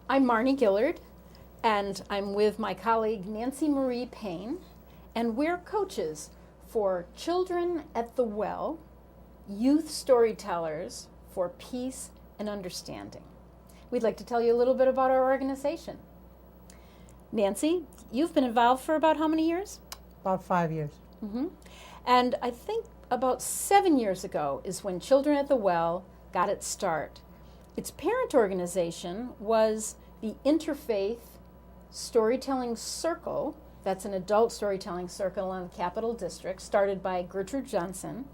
I'm Marni Gillard, and I'm with my colleague Nancy Marie Payne, and we're coaches for Children at the Well, Youth Storytellers for Peace and Understanding. We'd like to tell you a little bit about our organization. Nancy, you've been involved for about how many years? About 5 years. Mm-hmm. And I think about 7 years ago is when Children at the Well got its start. Its parent organization was the Interfaith Storytelling Circle. That's an adult storytelling circle in the Capital District, started by Gertrude Johnson.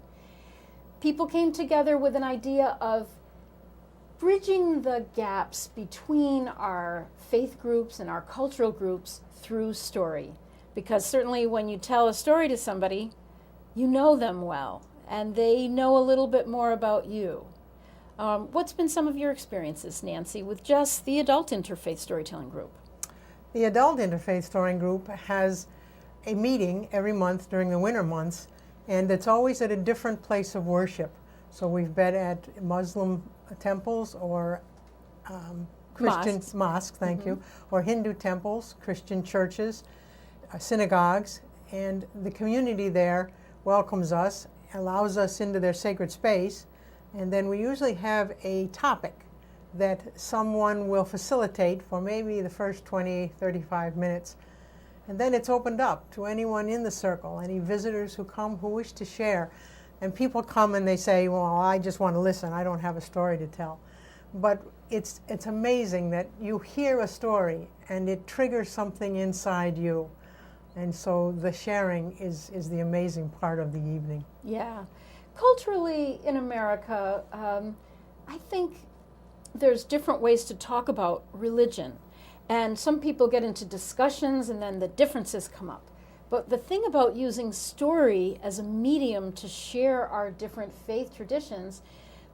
People came together with an idea of bridging the gaps between our faith groups and our cultural groups through story. Because certainly when you tell a story to somebody, you know them well, and they know a little bit more about you. What's been some of your experiences, Nancy, with just the adult interfaith storytelling group? The adult interfaith storytelling group has a meeting every month during the winter months, and it's always at a different place of worship. So we've been at Muslim temples or Christian mosques, thank you, or Hindu temples, Christian churches, synagogues, and the community there welcomes us, allows us into their sacred space, and then we usually have a topic that someone will facilitate for maybe the first 20, 35 minutes. And then it's opened up to anyone in the circle, any visitors who come who wish to share. And people come and they say, well, I just want to listen. I don't have a story to tell. But it's amazing that you hear a story and it triggers something inside you. And so the sharing is the amazing part of the evening. Yeah. Culturally in America, I think there's different ways to talk about religion. And some people get into discussions and then the differences come up. But the thing about using story as a medium to share our different faith traditions,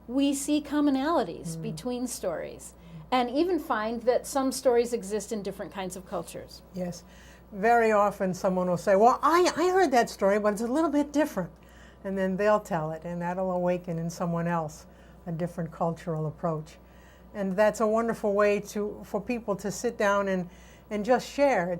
we see commonalities between stories and even find that some stories exist in different kinds of cultures. Yes. Very often someone will say, well, I heard that story, but it's a little bit different. And then they'll tell it, and that'll awaken in someone else a different cultural approach. And that's a wonderful way for people to sit down and just share.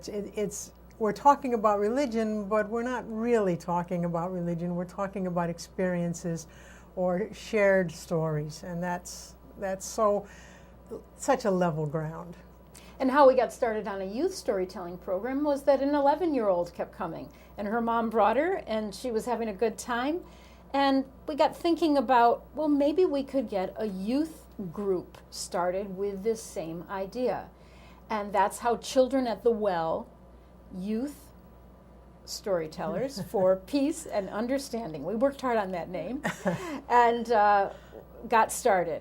We're talking about religion, but we're not really talking about religion. We're talking about experiences or shared stories, and that's such a level ground. And how we got started on a youth storytelling program was that an 11-year-old kept coming, and her mom brought her, and she was having a good time. And we got thinking about, well, maybe we could get a youth group started with this same idea. And that's how Children at the Well, Youth Storytellers for Peace and Understanding. We worked hard on that name and got started.